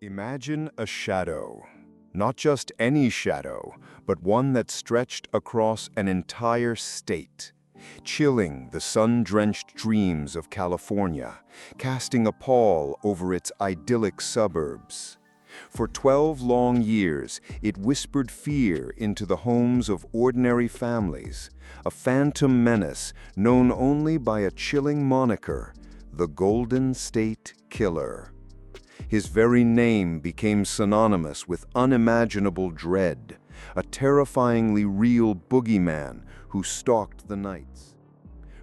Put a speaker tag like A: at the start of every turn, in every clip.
A: Imagine a shadow. Not just any shadow, but one that stretched across an entire state, chilling the sun-drenched dreams of California, casting a pall over its idyllic suburbs. For 12 long years, it whispered fear into the homes of ordinary families, a phantom menace known only by a chilling moniker, the Golden State Killer. His very name became synonymous with unimaginable dread, a terrifyingly real boogeyman who stalked the nights.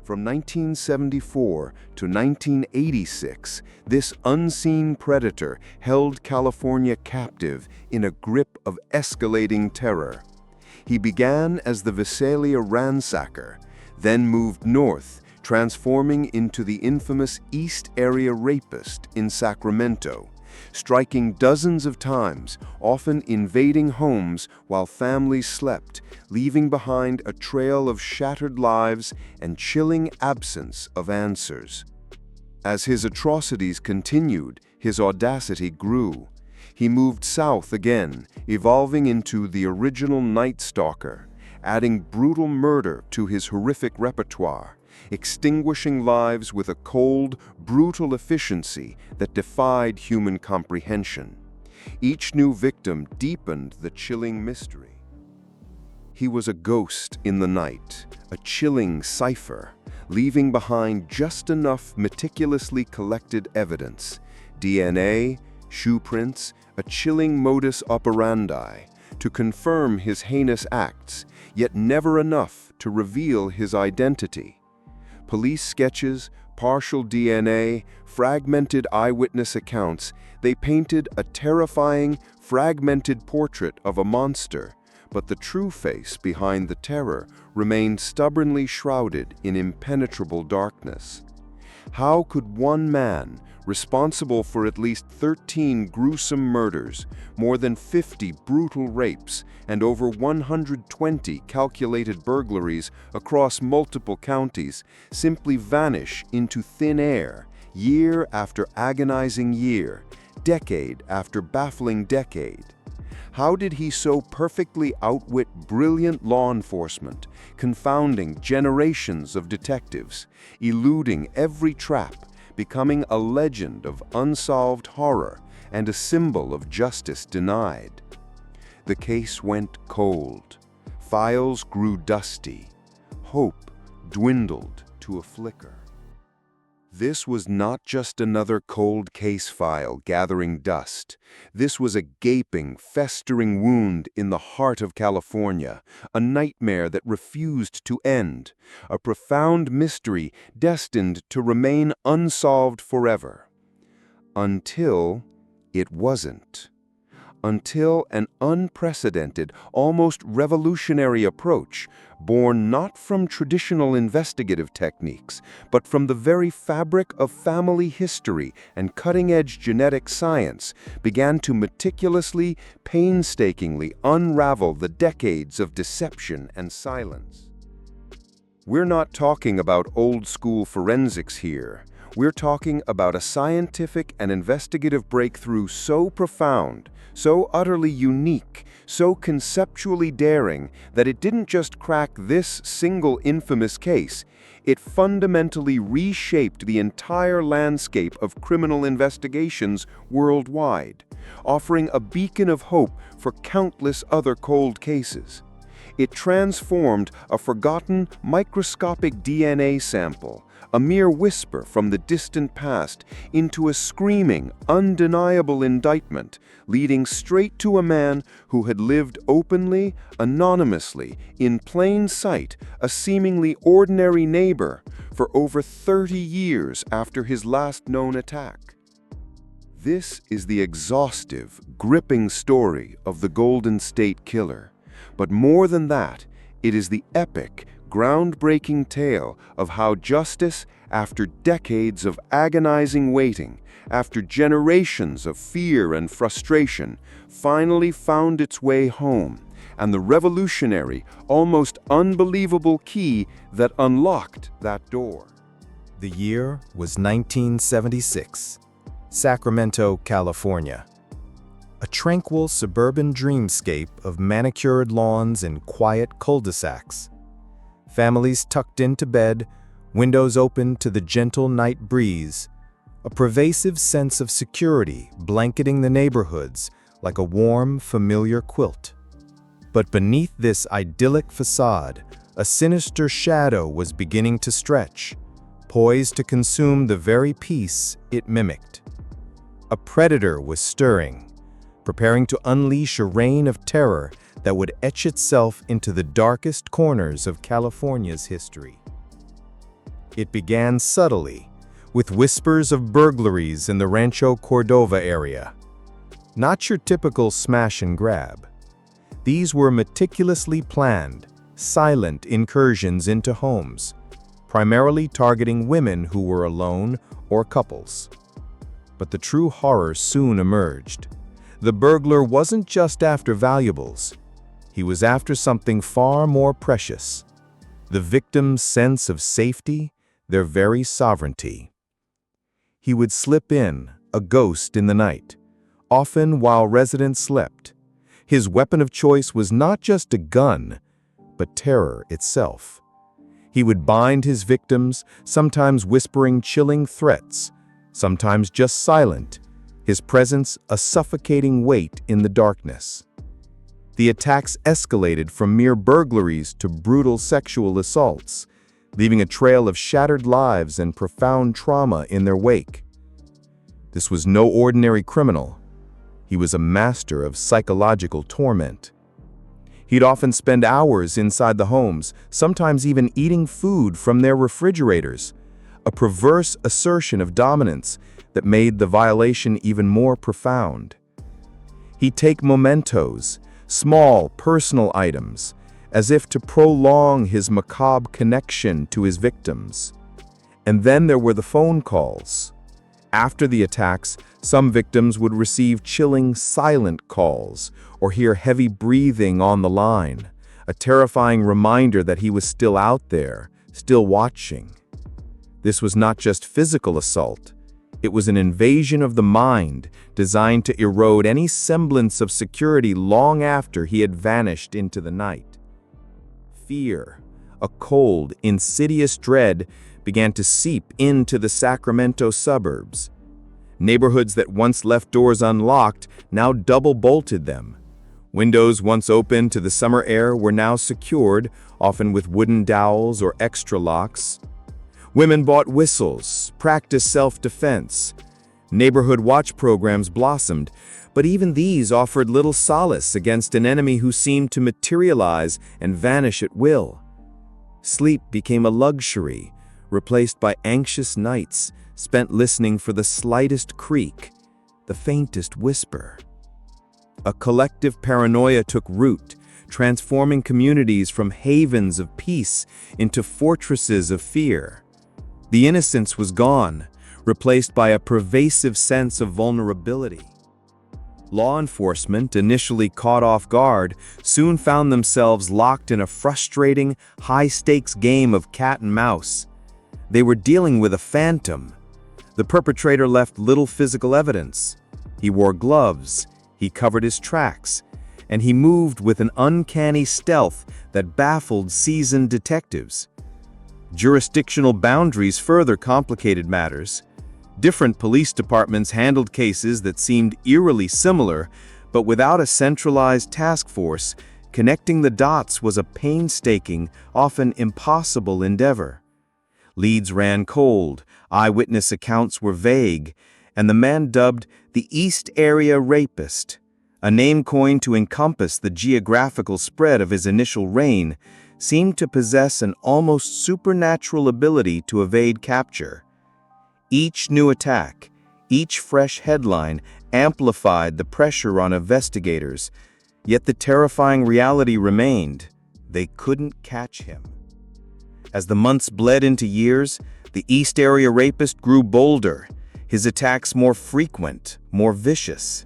A: From 1974 to 1986, this unseen predator held California captive in a grip of escalating terror. He began as the Visalia ransacker, then moved north, transforming into the infamous East Area Rapist in Sacramento, striking dozens of times, often invading homes while families slept, leaving behind a trail of shattered lives and chilling absence of answers. As his atrocities continued, his audacity grew. He moved south again, evolving into the original Night Stalker, adding brutal murder to his horrific repertoire, extinguishing lives with a cold, brutal efficiency that defied human comprehension. Each new victim deepened the chilling mystery. He was a ghost in the night, a chilling cipher, leaving behind just enough meticulously collected evidence, DNA, shoe prints, a chilling modus operandi, to confirm his heinous acts, yet never enough to reveal his identity. Police sketches, partial DNA, fragmented eyewitness accounts, they painted a terrifying, fragmented portrait of a monster, but the true face behind the terror remained stubbornly shrouded in impenetrable darkness. How could one man, responsible for at least 13 gruesome murders, more than 50 brutal rapes, and over 120 calculated burglaries across multiple counties, simply vanish into thin air, year after agonizing year, decade after baffling decade? How did he so perfectly outwit brilliant law enforcement, confounding generations of detectives, eluding every trap, becoming a legend of unsolved horror and a symbol of justice denied? The case went cold. Files grew dusty. Hope dwindled to a flicker. This was not just another cold case file gathering dust. This was a gaping, festering wound in the heart of California, a nightmare that refused to end, a profound mystery destined to remain unsolved forever. Until it wasn't. Until an unprecedented, almost revolutionary approach, born not from traditional investigative techniques, but from the very fabric of family history and cutting-edge genetic science, began to meticulously, painstakingly unravel the decades of deception and silence. We're not talking about old-school forensics here. We're talking about a scientific and investigative breakthrough so profound, so utterly unique, so conceptually daring that it didn't just crack this single infamous case, it fundamentally reshaped the entire landscape of criminal investigations worldwide, offering a beacon of hope for countless other cold cases. It transformed a forgotten microscopic DNA sample, a mere whisper from the distant past, into a screaming, undeniable indictment, leading straight to a man who had lived openly, anonymously, in plain sight, a seemingly ordinary neighbor, for over 30 years after his last known attack. This is the exhaustive, gripping story of the Golden State Killer. But more than that, it is the epic, groundbreaking tale of how justice, after decades of agonizing waiting, after generations of fear and frustration, finally found its way home, and the revolutionary, almost unbelievable key that unlocked that door.
B: The year was 1976, Sacramento, California. a tranquil suburban dreamscape of manicured lawns and quiet cul-de-sacs. Families tucked into bed, windows open to the gentle night breeze, a pervasive sense of security blanketing the neighborhoods like a warm, familiar quilt. But beneath this idyllic facade, a sinister shadow was beginning to stretch, poised to consume the very peace it mimicked. A predator was stirring, preparing to unleash a reign of terror that would etch itself into the darkest corners of California's history. It began subtly, with whispers of burglaries in the Rancho Cordova area. Not your typical smash and grab. These were meticulously planned, silent incursions into homes, primarily targeting women who were alone or couples. But the true horror soon emerged. The burglar wasn't just after valuables. He was after something far more precious: the victim's sense of safety, their very sovereignty. He would slip in, a ghost in the night, often while residents slept. His weapon of choice was not just a gun, but terror itself. He would bind his victims, sometimes whispering chilling threats, sometimes just silent, his presence a suffocating weight in the darkness. The attacks escalated from mere burglaries to brutal sexual assaults, leaving a trail of shattered lives and profound trauma in their wake. This was no ordinary criminal. He was a master of psychological torment. He'd often spend hours inside the homes, sometimes even eating food from their refrigerators, a perverse assertion of dominance that made the violation even more profound. He'd take mementos, small personal items, as if to prolong his macabre connection to his victims. And then there were the phone calls. After the attacks, some victims would receive chilling silent calls or hear heavy breathing on the line, a terrifying reminder that he was still out there, still watching. This was not just physical assault. It was an invasion of the mind designed to erode any semblance of security long after he had vanished into the night. Fear, a cold, insidious dread, began to seep into the Sacramento suburbs. Neighborhoods that once left doors unlocked now double-bolted them. Windows once open to the summer air were now secured, often with wooden dowels or extra locks. Women bought whistles, practiced self-defense. Neighborhood watch programs blossomed, but even these offered little solace against an enemy who seemed to materialize and vanish at will. Sleep became a luxury, replaced by anxious nights spent listening for the slightest creak, the faintest whisper. A collective paranoia took root, transforming communities from havens of peace into fortresses of fear. The innocence was gone, replaced by a pervasive sense of vulnerability. Law enforcement, initially caught off guard, soon found themselves locked in a frustrating, high-stakes game of cat and mouse. They were dealing with a phantom. The perpetrator left little physical evidence. He wore gloves, he covered his tracks, and he moved with an uncanny stealth that baffled seasoned detectives. Jurisdictional boundaries further complicated matters. Different police departments handled cases that seemed eerily similar, but without a centralized task force, connecting the dots was a painstaking, often impossible endeavor. Leads ran cold, eyewitness accounts were vague, and the man dubbed the East Area Rapist, a name coined to encompass the geographical spread of his initial reign, seemed to possess an almost supernatural ability to evade capture. Each new attack, each fresh headline amplified the pressure on investigators, yet the terrifying reality remained: they couldn't catch him. As the months bled into years, the East Area Rapist grew bolder, his attacks more frequent, more vicious.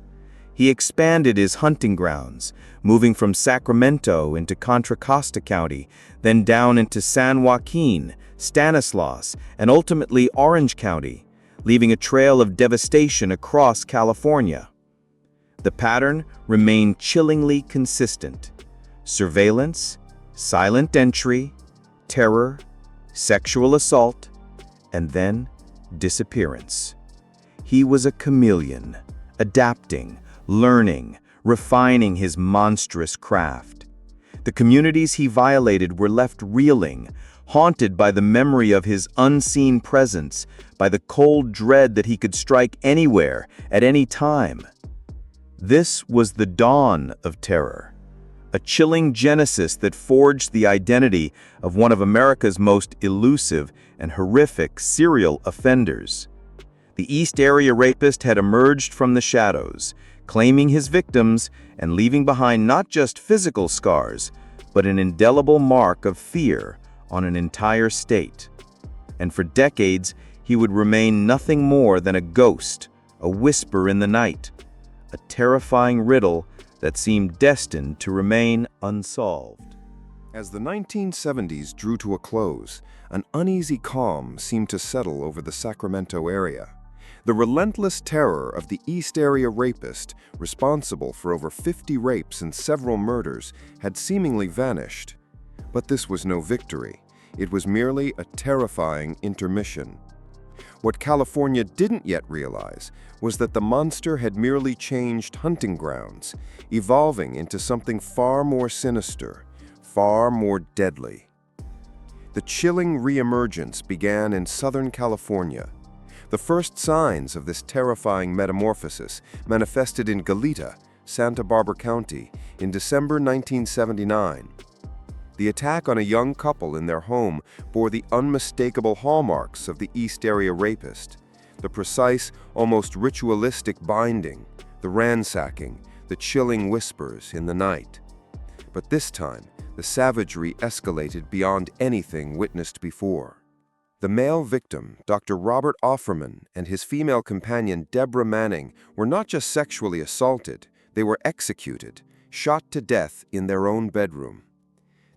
B: He expanded his hunting grounds, moving from Sacramento into Contra Costa County, then down into San Joaquin, Stanislaus, and ultimately Orange County, leaving a trail of devastation across California. The pattern remained chillingly consistent. Surveillance, silent entry, terror, sexual assault, and then disappearance. He was a chameleon, adapting, learning, refining his monstrous craft. The communities he violated were left reeling, haunted by the memory of his unseen presence, by the cold dread that he could strike anywhere, at any time. This was the dawn of terror, a chilling genesis that forged the identity of one of America's most elusive and horrific serial offenders. The East Area Rapist had emerged from the shadows, claiming his victims and leaving behind not just physical scars, but an indelible mark of fear on an entire state. And for decades, he would remain nothing more than a ghost, a whisper in the night, a terrifying riddle that seemed destined to remain unsolved.
A: As the 1970s drew to a close, an uneasy calm seemed to settle over the Sacramento area. The relentless terror of the East Area Rapist, responsible for over 50 rapes and several murders, had seemingly vanished. But this was no victory. It was merely a terrifying intermission. What California didn't yet realize was that the monster had merely changed hunting grounds, evolving into something far more sinister, far more deadly. The chilling reemergence began in Southern California. The first signs of this terrifying metamorphosis manifested in Goleta, Santa Barbara County, in December 1979. The attack on a young couple in their home bore the unmistakable hallmarks of the East Area Rapist: the precise, almost ritualistic binding, the ransacking, the chilling whispers in the night. But this time, the savagery escalated beyond anything witnessed before. The male victim, Dr. Robert Offerman, and his female companion, Deborah Manning, were not just sexually assaulted, they were executed, shot to death in their own bedroom.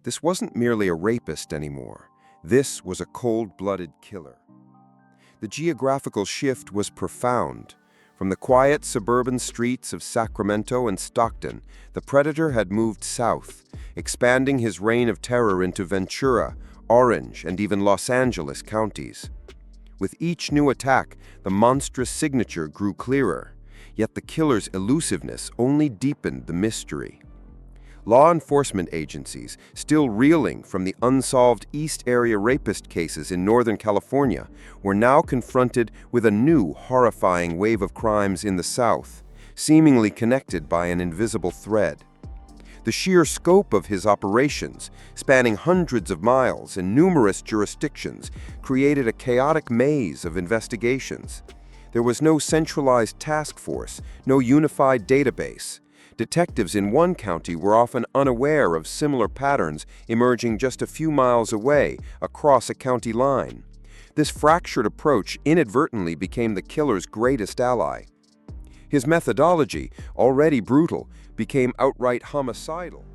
A: This wasn't merely a rapist anymore. This was a cold-blooded killer. The geographical shift was profound. From the quiet suburban streets of Sacramento and Stockton, the predator had moved south, expanding his reign of terror into Ventura, Orange, and even Los Angeles counties. With each new attack, the monstrous signature grew clearer, yet the killer's elusiveness only deepened the mystery. Law enforcement agencies, still reeling from the unsolved East Area Rapist cases in Northern California, were now confronted with a new horrifying wave of crimes in the South, seemingly connected by an invisible thread. The sheer scope of his operations, spanning hundreds of miles in numerous jurisdictions, created a chaotic maze of investigations. There was no centralized task force, no unified database. Detectives in one county were often unaware of similar patterns emerging just a few miles away across a county line. This fractured approach inadvertently became the killer's greatest ally. His methodology, already brutal, became outright homicidal.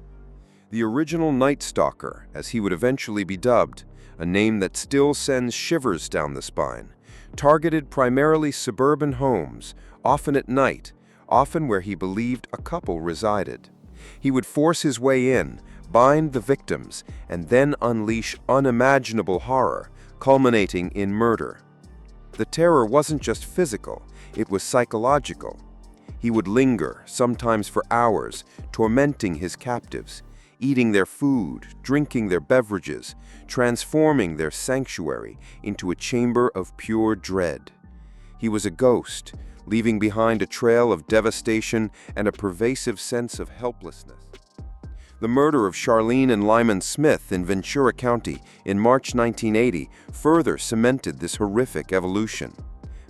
A: The original Night Stalker, as he would eventually be dubbed, a name that still sends shivers down the spine, targeted primarily suburban homes, often at night, often where he believed a couple resided. He would force his way in, bind the victims, and then unleash unimaginable horror, culminating in murder. The terror wasn't just physical, it was psychological. He would linger, sometimes for hours, tormenting his captives, eating their food, drinking their beverages, transforming their sanctuary into a chamber of pure dread. He was a ghost, leaving behind a trail of devastation and a pervasive sense of helplessness. The murder of Charlene and Lyman Smith in Ventura County in March 1980 further cemented this horrific evolution.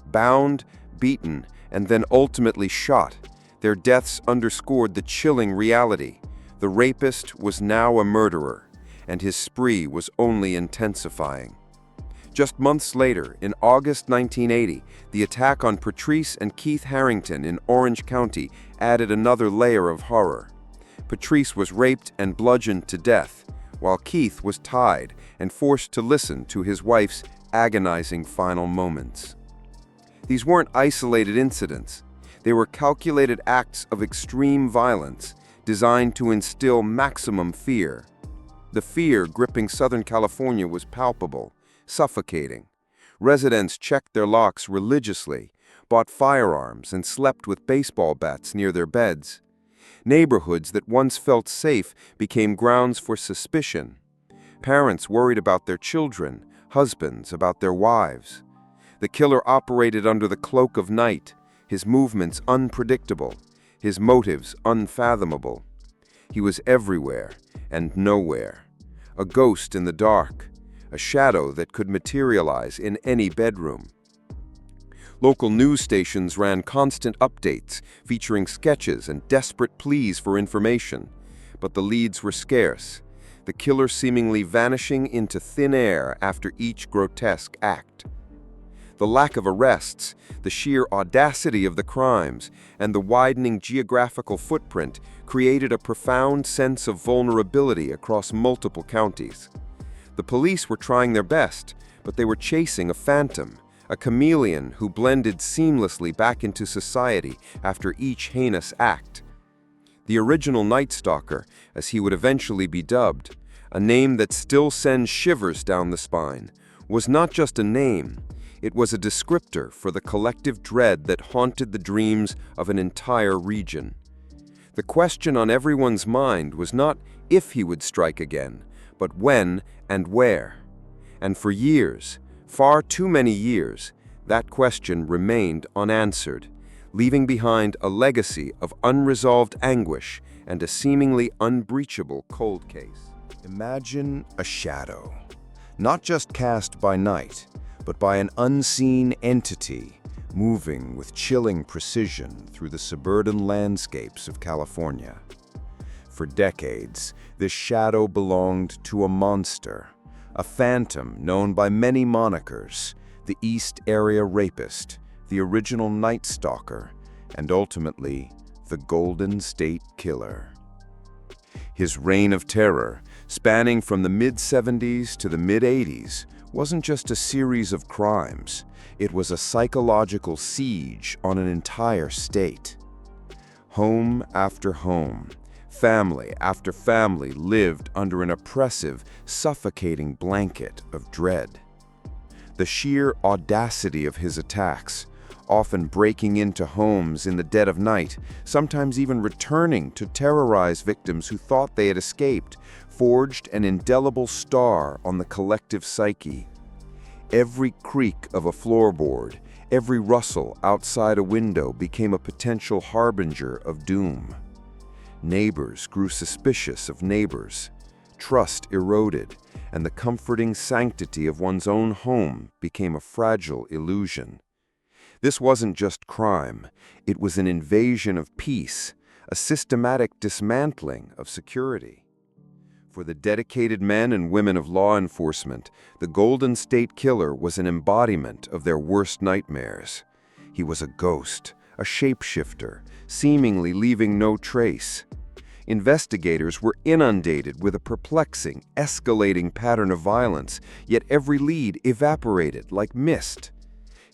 A: Bound, beaten, and then ultimately shot, their deaths underscored the chilling reality. The rapist was now a murderer, and his spree was only intensifying. Just months later, in August 1980, the attack on Patrice and Keith Harrington in Orange County added another layer of horror. Patrice was raped and bludgeoned to death, while Keith was tied and forced to listen to his wife's agonizing final moments. These weren't isolated incidents.
C: They were calculated acts of extreme violence, designed to instill maximum fear. The fear gripping Southern California was palpable, suffocating. Residents checked their locks religiously, bought firearms, and slept with baseball bats near their beds. Neighborhoods that once felt safe became grounds for suspicion. Parents worried about their children, husbands about their wives. The killer operated under the cloak of night, his movements unpredictable, his motives unfathomable. He was everywhere and nowhere, a ghost in the dark, a shadow that could materialize in any bedroom. Local news stations ran constant updates, featuring sketches and desperate pleas for information. But the leads were scarce, the killer seemingly vanishing into thin air after each grotesque act. The lack of arrests, the sheer audacity of the crimes, and the widening geographical footprint created a profound sense of vulnerability across multiple counties. The police were trying their best, but they were chasing a phantom, a chameleon who blended seamlessly back into society after each heinous act. The original Night Stalker, as he would eventually be dubbed, a name that still sends shivers down the spine, was not just a name, it was a descriptor for the collective dread that haunted the dreams of an entire region. The question on everyone's mind was not if he would strike again, but when and where. And for years, far too many years, that question remained unanswered, leaving behind a legacy of unresolved anguish and a seemingly unbreachable cold case.
A: Imagine a shadow, not just cast by night, but by an unseen entity moving with chilling precision through the suburban landscapes of California. For decades, this shadow belonged to a monster, a phantom known by many monikers, the East Area Rapist, the original Night Stalker, and ultimately, the Golden State Killer. His reign of terror, spanning from the mid-70s to the mid-80s, wasn't just a series of crimes, it was a psychological siege on an entire state. Home after home, family after family lived under an oppressive, suffocating blanket of dread. The sheer audacity of his attacks, often breaking into homes in the dead of night, sometimes even returning to terrorize victims who thought they had escaped, forged an indelible star on the collective psyche. Every creak of a floorboard, every rustle outside a window became a potential harbinger of doom. Neighbors grew suspicious of neighbors. Trust eroded, and the comforting sanctity of one's own home became a fragile illusion. This wasn't just crime, it was an invasion of peace, a systematic dismantling of security. For the dedicated men and women of law enforcement, the Golden State Killer was an embodiment of their worst nightmares. He was a ghost, a shapeshifter, seemingly leaving no trace. Investigators were inundated with a perplexing, escalating pattern of violence, yet every lead evaporated like mist.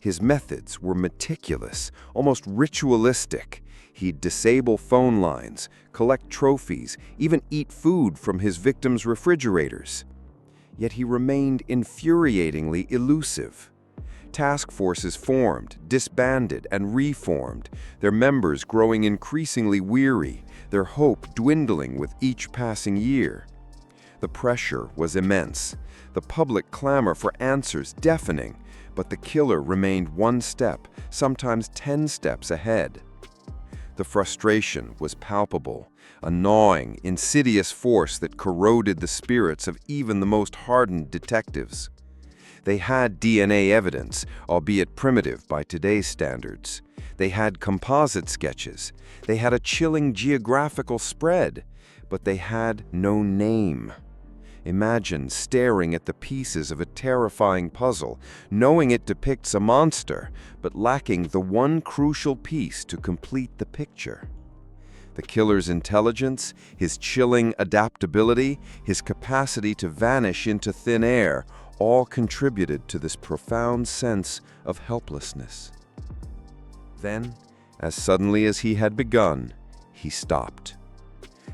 A: His methods were meticulous, almost ritualistic. He'd disable phone lines, collect trophies, even eat food from his victims' refrigerators. Yet he remained infuriatingly elusive. Task forces formed, disbanded, and reformed, their members growing increasingly weary, their hope dwindling with each passing year. The pressure was immense, the public clamor for answers deafening, but the killer remained one step, sometimes 10 steps ahead. The frustration was palpable, a gnawing, insidious force that corroded the spirits of even the most hardened detectives. They had DNA evidence, albeit primitive by today's standards. They had composite sketches. They had a chilling geographical spread, but they had no name. Imagine staring at the pieces of a terrifying puzzle, knowing it depicts a monster, but lacking the one crucial piece to complete the picture. The killer's intelligence, his chilling adaptability, his capacity to vanish into thin air, all contributed to this profound sense of helplessness. Then,
C: As suddenly as he had begun, he stopped.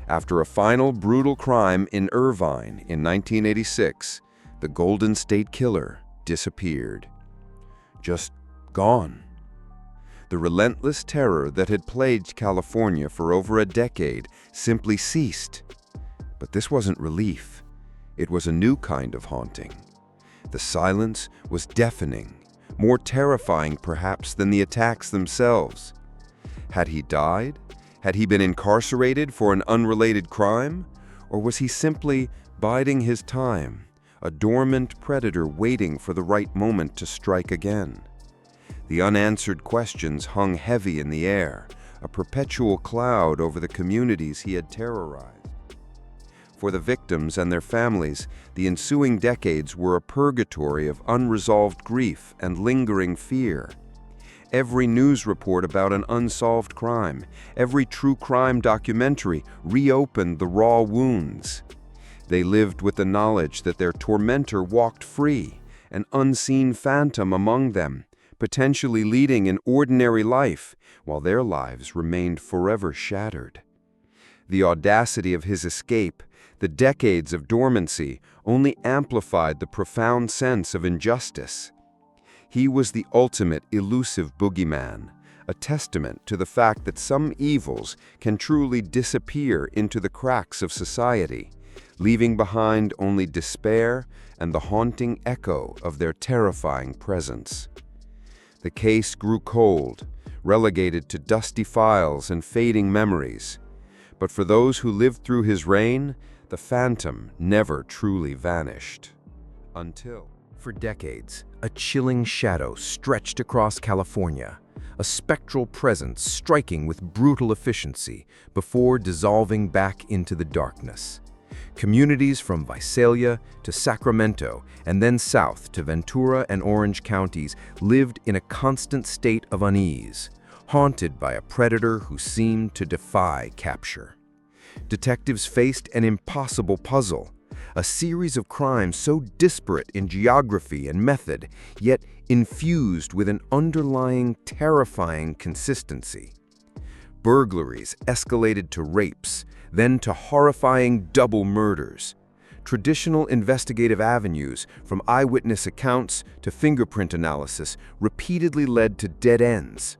C: After a final brutal crime in Irvine in 1986, the Golden State Killer disappeared. Just gone. The relentless terror that had plagued California for over a decade simply ceased. But this wasn't relief. It was a new kind of haunting. The silence was deafening, more terrifying perhaps than the attacks themselves. Had he died? Had he been incarcerated for an unrelated crime? Or was he simply biding his time, a dormant predator waiting for the right moment to strike again? The unanswered questions hung heavy in the air, a perpetual cloud over the communities he had terrorized. For the victims and their families, the ensuing decades were a purgatory of unresolved grief and lingering fear. Every news report about an unsolved crime, every true crime documentary reopened the raw wounds. They lived with the knowledge that their tormentor walked free, an unseen phantom among them, potentially leading an ordinary life, while their lives remained forever shattered. The audacity of his escape, the decades of dormancy, only amplified the profound sense of injustice. He was the ultimate elusive boogeyman, a testament to the fact that some evils can truly disappear into the cracks of society, leaving behind only despair and the haunting echo of their terrifying presence. The case grew cold, relegated to dusty files and fading memories. But for those who lived through his reign, the phantom never truly vanished. Until, for decades, a chilling shadow stretched across California, a spectral presence striking with brutal efficiency before dissolving back into the darkness. Communities from Visalia to Sacramento and then south to Ventura and Orange counties lived in a constant state of unease, haunted by a predator who seemed to defy capture. Detectives faced an impossible puzzle, a series of crimes so disparate in geography and method, yet infused with an underlying, terrifying consistency. Burglaries escalated to rapes, then to horrifying double murders. Traditional investigative avenues, from eyewitness accounts to fingerprint analysis, repeatedly led to dead ends.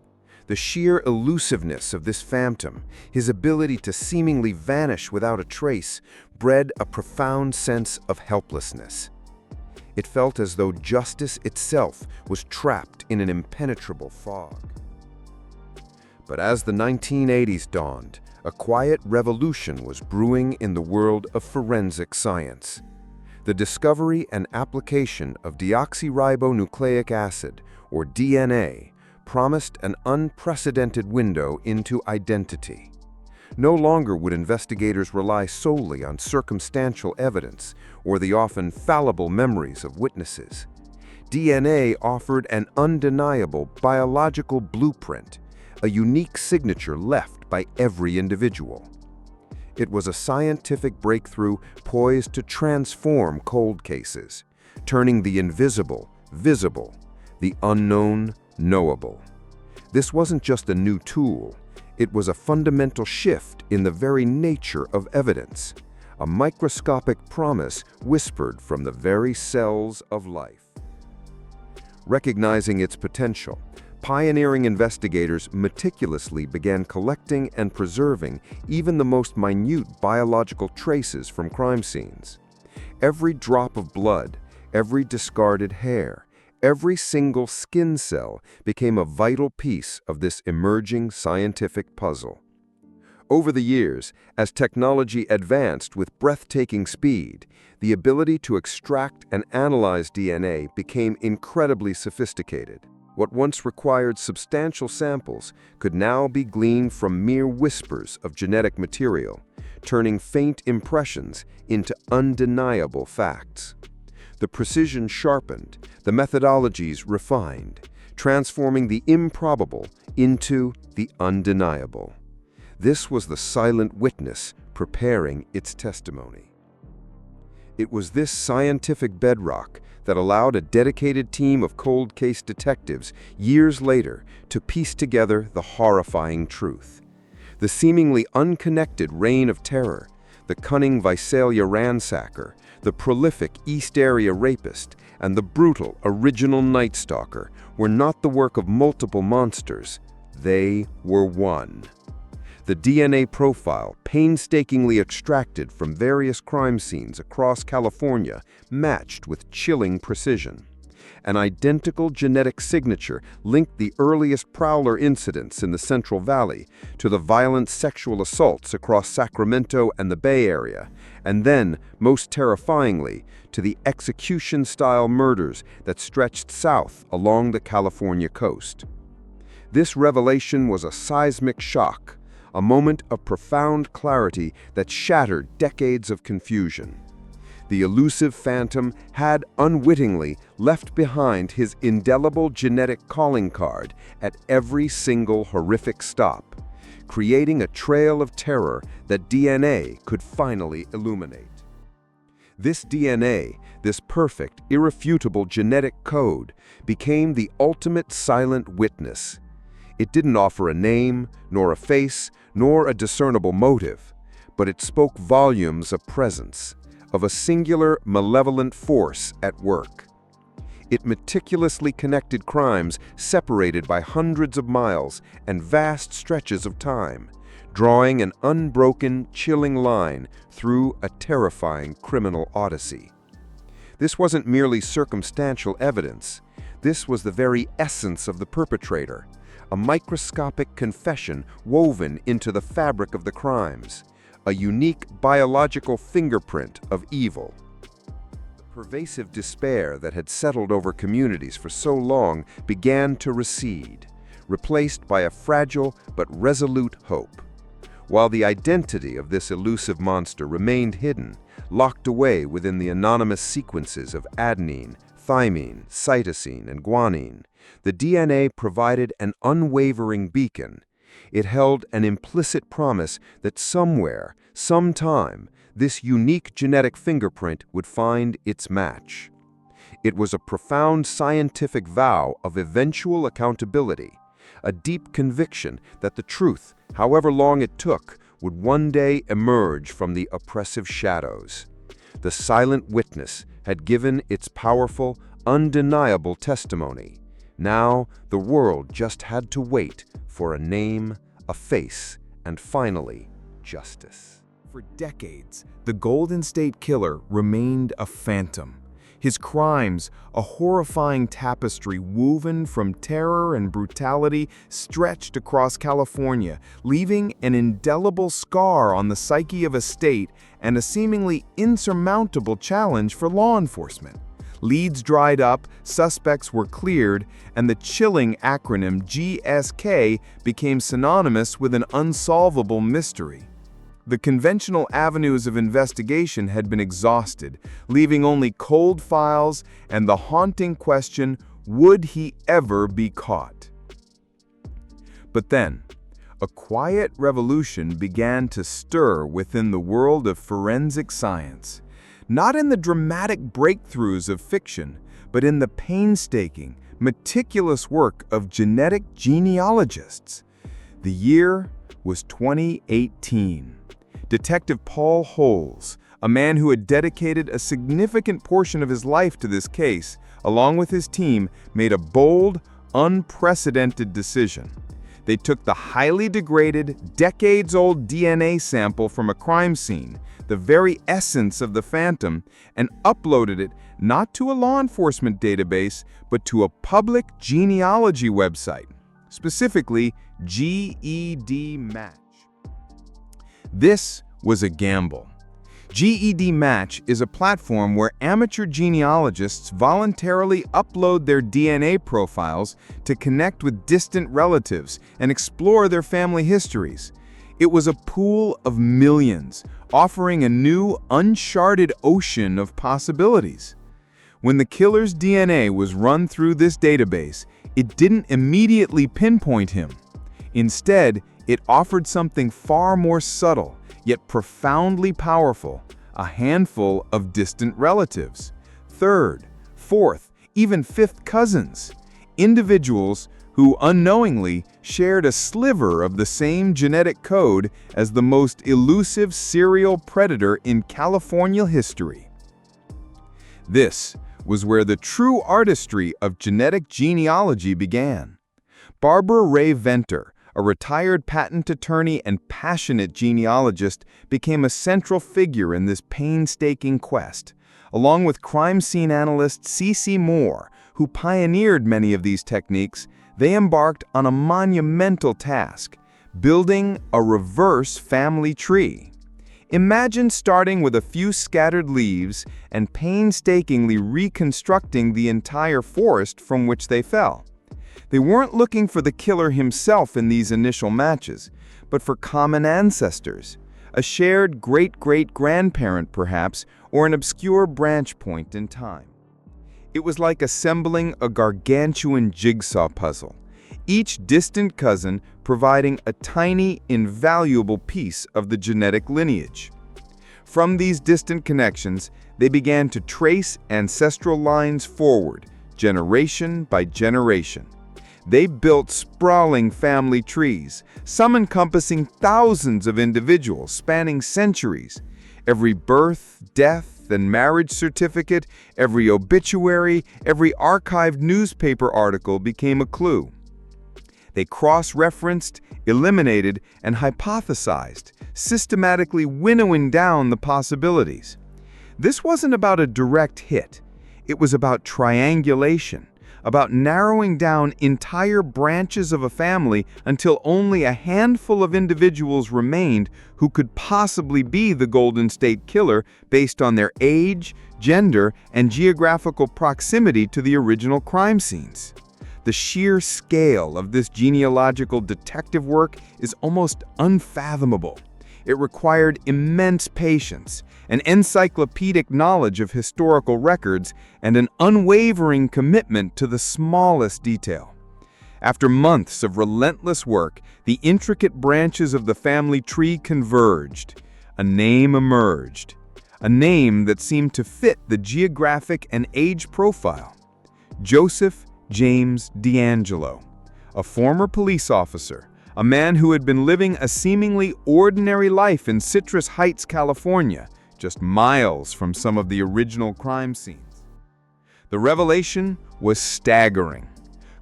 C: The sheer elusiveness of this phantom, his ability to seemingly vanish without a trace, bred a profound sense of helplessness. It felt as though justice itself was trapped in an impenetrable fog. But as the 1980s dawned, a quiet revolution was brewing in the world of forensic science. The discovery and application of deoxyribonucleic acid, or DNA, promised an unprecedented window into identity. No longer would investigators rely solely on circumstantial evidence or the often fallible memories of witnesses. DNA offered an undeniable biological blueprint, a unique signature left by every individual. It was a scientific breakthrough poised to transform cold cases, turning the invisible visible, the unknown knowable. This wasn't just a new tool, it was a fundamental shift in the very nature of evidence, a microscopic promise whispered from the very cells of life. Recognizing its potential, pioneering investigators meticulously began collecting and preserving even the most minute biological traces from crime scenes. Every drop of blood, every discarded hair, every single skin cell became a vital piece of this emerging scientific puzzle. Over the years, as technology advanced with breathtaking speed, the ability to extract and analyze DNA became incredibly sophisticated. What once required substantial samples could now be gleaned from mere whispers of genetic material, turning faint impressions into undeniable facts. The precision sharpened, the methodologies refined, transforming the improbable into the undeniable. This was the silent witness preparing its testimony. It was this scientific bedrock that allowed a dedicated team of cold case detectives years later to piece together the horrifying truth. The seemingly unconnected reign of terror, the cunning Visalia ransacker, the prolific East Area Rapist, and the brutal original Night Stalker were not the work of multiple monsters. They were one. The DNA profile, painstakingly extracted from various crime scenes across California, matched with chilling precision. An identical genetic signature linked the earliest prowler incidents in the Central Valley to the violent sexual assaults across Sacramento and the Bay Area, and then, most terrifyingly, to the execution-style murders that stretched south along the California coast. This revelation was a seismic shock, a moment of profound clarity that shattered decades of confusion. The elusive phantom had unwittingly left behind his indelible genetic calling card at every single horrific stop, creating a trail of terror that DNA could finally illuminate. This DNA, this perfect, irrefutable genetic code, became the ultimate silent witness. It didn't offer a name, nor a face, nor a discernible motive, but it spoke volumes of presence, of a singular, malevolent force at work. It meticulously connected crimes separated by hundreds of miles and vast stretches of time, drawing an unbroken, chilling line through a terrifying criminal odyssey. This wasn't merely circumstantial evidence. This was the very essence of the perpetrator, a microscopic confession woven into the fabric of the crimes, a unique biological fingerprint of evil. The pervasive despair that had settled over communities for so long began to recede, replaced by a fragile but resolute hope. While the identity of this elusive monster remained hidden, locked away within the anonymous sequences of adenine, thymine, cytosine, and guanine, the DNA provided an unwavering beacon. It held an implicit promise that somewhere, sometime, this unique genetic fingerprint would find its match. It was a profound scientific vow of eventual accountability, a deep conviction that the truth, however long it took, would one day emerge from the oppressive shadows. The silent witness had given its powerful, undeniable testimony. Now, the world just had to wait for a name, a face, and finally, justice.
B: For decades, the Golden State Killer remained a phantom. His crimes, a horrifying tapestry woven from terror and brutality, stretched across California, leaving an indelible scar on the psyche of a state and a seemingly insurmountable challenge for law enforcement. Leads dried up, suspects were cleared, and the chilling acronym GSK became synonymous with an unsolvable mystery. The conventional avenues of investigation had been exhausted, leaving only cold files and the haunting question, would he ever be caught? But then, a quiet revolution began to stir within the world of forensic science. Not in the dramatic breakthroughs of fiction, but in the painstaking, meticulous work of genetic genealogists. The year was 2018. Detective Paul Holes, a man who had dedicated a significant portion of his life to this case, along with his team, made a bold, unprecedented decision. They took the highly degraded, decades-old DNA sample from a crime scene, the very essence of the phantom, and uploaded it not to a law enforcement database, but to a public genealogy website, specifically GED-Match. This was a gamble. GED-Match is a platform where amateur genealogists voluntarily upload their DNA profiles to connect with distant relatives and explore their family histories. It was a pool of millions, offering a new, uncharted ocean of possibilities. When the killer's DNA was run through this database, it didn't immediately pinpoint him. Instead, it offered something far more subtle, yet profoundly powerful,
A: a handful of distant relatives, third, fourth, even fifth cousins, individuals who unknowingly shared a sliver of the same genetic code as the most elusive serial predator in California history. This was where the true artistry of genetic genealogy began. Barbara Ray Venter, a retired patent attorney and passionate genealogist, became a central figure in this painstaking quest, along with crime scene analyst C.C. Moore, who pioneered many of these techniques. They embarked on a monumental task, building a reverse family tree. Imagine starting with a few scattered leaves and painstakingly reconstructing the entire forest from which they fell. They weren't looking for the killer himself in these initial matches, but for common ancestors, a shared great-great-grandparent perhaps, or an obscure branch point in time. It was like assembling a gargantuan jigsaw puzzle, each distant cousin providing a tiny, invaluable piece of the genetic lineage. From these distant connections, they began to trace ancestral lines forward, generation by generation. They built sprawling family trees, some encompassing thousands of individuals spanning centuries. Every birth, death, and marriage certificate, every obituary, every archived newspaper article became a clue. They cross-referenced, eliminated, and hypothesized, systematically winnowing down the possibilities. This wasn't about a direct hit. It was about triangulation, about narrowing down entire branches of a family until only a handful of individuals remained who could possibly be the Golden State Killer based on their age, gender, and geographical proximity to the original crime scenes. The sheer scale of this genealogical detective work is almost unfathomable. It required immense patience, an encyclopedic knowledge of historical records, and an unwavering commitment to the smallest detail. After months of relentless work, the intricate branches of the family tree converged. A name emerged, a name that seemed to fit the geographic and age profile. Joseph James DeAngelo, a former police officer, a man who had been living a seemingly ordinary life in Citrus Heights, California, just miles from some of the original crime scenes. The revelation was staggering.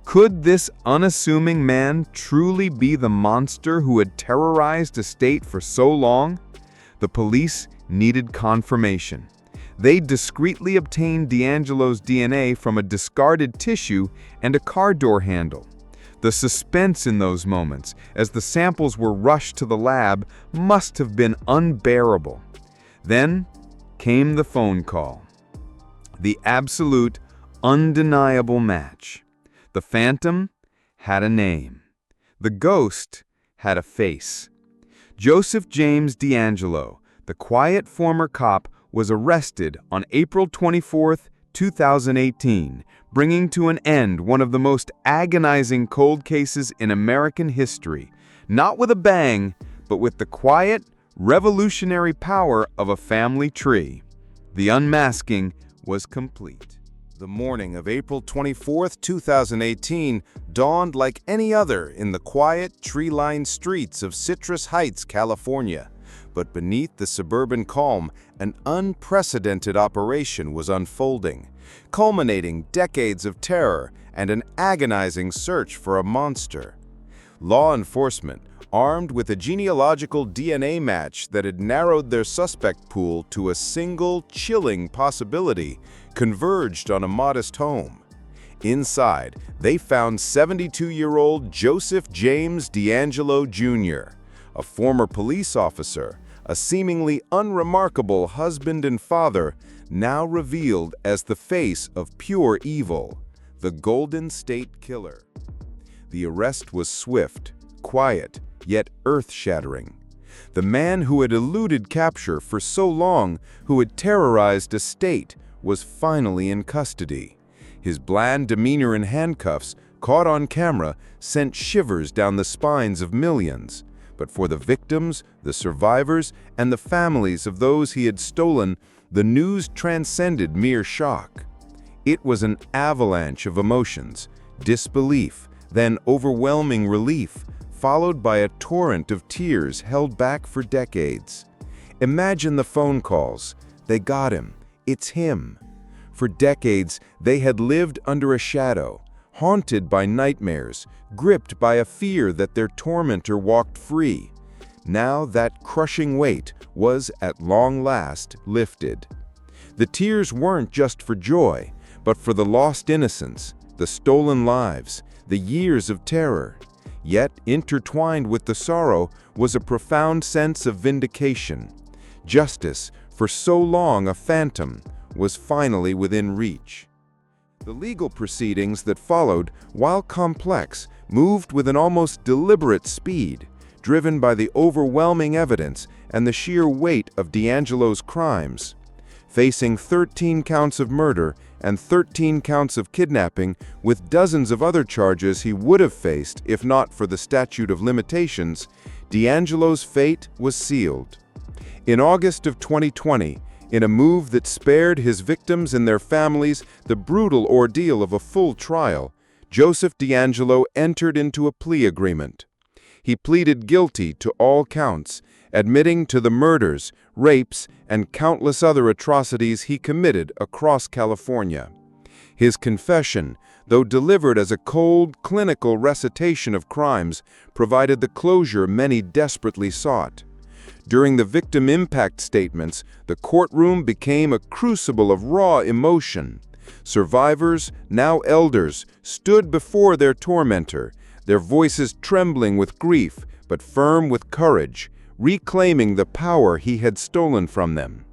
A: Could this unassuming man truly be the monster who had terrorized a state for so long? The police needed confirmation. They discreetly obtained DeAngelo's DNA from a discarded tissue and a car door handle. The suspense in those moments, as the samples were rushed to the lab, must have been unbearable. Then came the phone call. The absolute, undeniable match. The phantom had a name. The ghost had a face. Joseph James DeAngelo, the quiet former cop, was arrested on April 24, 2018, bringing to an end one of the most agonizing cold cases in American history, not with a bang, but with the quiet, revolutionary power of a family tree. The unmasking was complete. The morning of April 24, 2018, dawned like any other in the quiet, tree-lined streets of Citrus Heights, California. But beneath the suburban calm, an unprecedented operation was unfolding, culminating decades of terror and an agonizing search for a monster. Law enforcement, armed with a genealogical DNA match that had narrowed their suspect pool to a single, chilling possibility, converged on a modest home. Inside, they found 72-year-old Joseph James DeAngelo Jr., a former police officer, a seemingly unremarkable husband and father, now revealed as the face of pure evil, the Golden State Killer. The arrest was swift, quiet, yet earth-shattering. The man who had eluded capture for so long, who had terrorized a state, was finally in custody. His bland demeanor in handcuffs, caught on camera, sent shivers down the spines of millions.
C: But for the victims, the survivors, and the families of those he had stolen, the news transcended mere shock. It was an avalanche of emotions, disbelief, then overwhelming relief, followed by a torrent of tears held back for decades. Imagine the phone calls. They got him. It's him. For decades, they had lived under a shadow, haunted by nightmares, gripped by a fear that their tormentor walked free. Now that crushing weight was, at long last, lifted. The tears weren't just for joy, but for the lost innocence, the stolen lives, the years of terror. Yet, intertwined with the sorrow was a profound sense of vindication. Justice, for so long a phantom, was finally within reach. The legal proceedings that followed, while complex, moved with an almost deliberate speed, driven by the overwhelming evidence and the sheer weight of DeAngelo's crimes. Facing 13 counts of murder and 13 counts of kidnapping, with dozens of other charges he would have faced if not for the statute of limitations, DeAngelo's fate was sealed. In August of 2020, in a move that spared his victims and their families the brutal ordeal of a full trial, Joseph DeAngelo entered into a plea agreement. He pleaded guilty to all counts, admitting to the murders, rapes, and countless other atrocities he committed across California. His confession, though delivered as a cold, clinical recitation of crimes, provided the closure many desperately sought. During the victim impact statements, the courtroom became a crucible of raw emotion. Survivors, now elders, stood before their tormentor, their voices trembling with grief, but firm with courage, reclaiming the power he had stolen from them.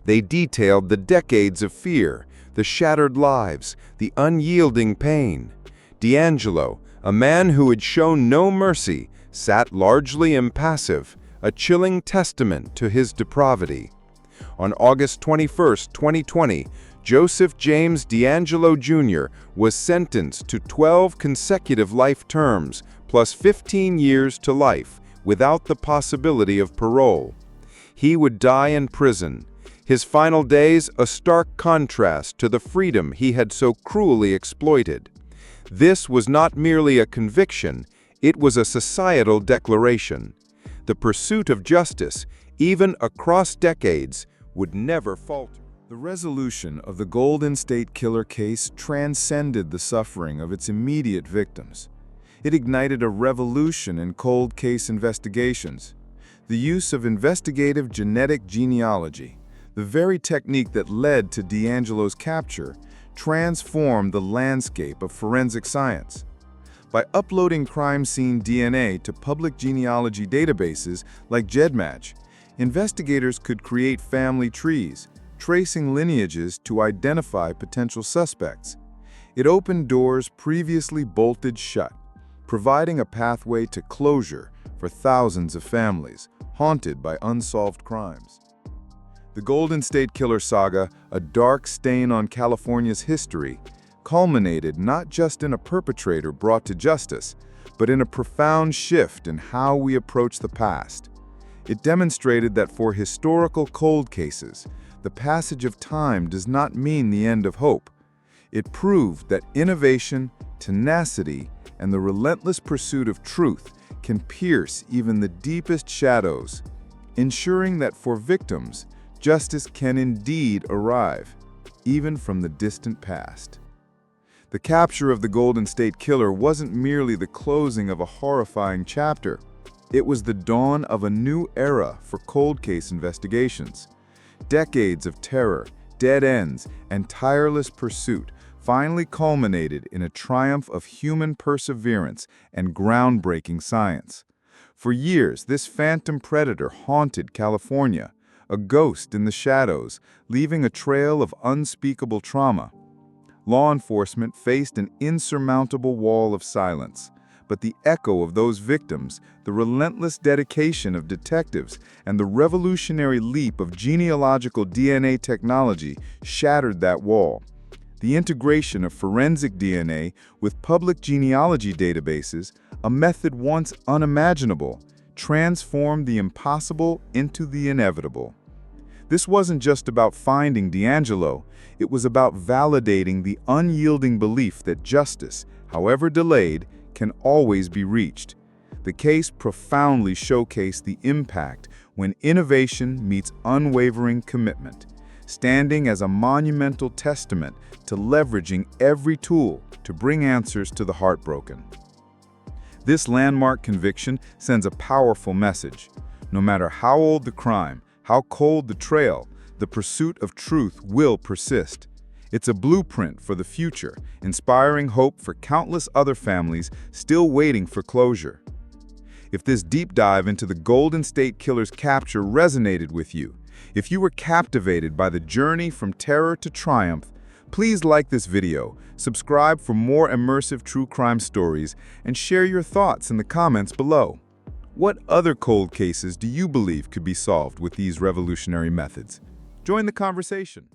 C: They detailed the decades of fear, the shattered lives, the unyielding pain. DeAngelo, a man who had shown no mercy, sat largely impassive, a chilling testament to his depravity. On August 21, 2020, Joseph James DeAngelo Jr. was sentenced to 12 consecutive life terms, plus 15 years to life, without the possibility of parole. He would die in prison, his final days a stark contrast to the freedom he had so cruelly exploited. This was not merely a conviction, it was a societal declaration. The pursuit of justice, even across decades, would never falter.
B: The resolution of the Golden State Killer case transcended the suffering of its immediate victims. It ignited a revolution in cold case investigations. The use of investigative genetic genealogy, the very technique that led to DeAngelo's capture, transformed the landscape of forensic science. By uploading crime scene DNA to public genealogy databases like GEDmatch, investigators could create family trees, tracing lineages to identify potential suspects. It opened doors previously bolted shut, providing a pathway to closure for thousands of families haunted by unsolved crimes. The Golden State Killer saga, a dark stain on California's history, culminated not just in a perpetrator brought to justice, but in a profound shift in how we approach the past. It demonstrated that for historical cold cases, the passage of time does not mean the end of hope. It proved that innovation, tenacity, and the relentless pursuit of truth can pierce even the deepest shadows, ensuring that for victims, justice can indeed arrive, even from the distant past. The capture of the Golden State Killer wasn't merely the closing of a horrifying chapter. It was the dawn of a new era for cold case investigations. Decades of terror, dead ends, and tireless pursuit finally culminated in a triumph of human perseverance and groundbreaking science. For years, this phantom predator haunted California, a ghost in the shadows, leaving a trail of unspeakable trauma. Law enforcement faced an insurmountable wall of silence, but the echo of those victims, the relentless dedication of detectives, and the revolutionary leap of genealogical DNA technology shattered that wall. The integration of forensic DNA with public genealogy databases, a method once unimaginable,
D: transformed the impossible into the inevitable. This wasn't just about finding DeAngelo, it was about validating the unyielding belief that justice, however delayed, can always be reached. The case profoundly showcased the impact when innovation meets unwavering commitment, standing as a monumental testament to leveraging every tool to bring answers to the heartbroken. This landmark conviction sends a powerful message. No matter how old the crime, how cold the trail, the pursuit of truth will persist. It's a blueprint for the future, inspiring hope for countless other families still waiting for closure. If this deep dive into the Golden State Killer's capture resonated with you, if you were captivated by the journey from terror to triumph, please like this video, subscribe for more immersive true crime stories, and share your thoughts in the comments below. What other cold cases do you believe could be solved with these revolutionary methods? Join the conversation.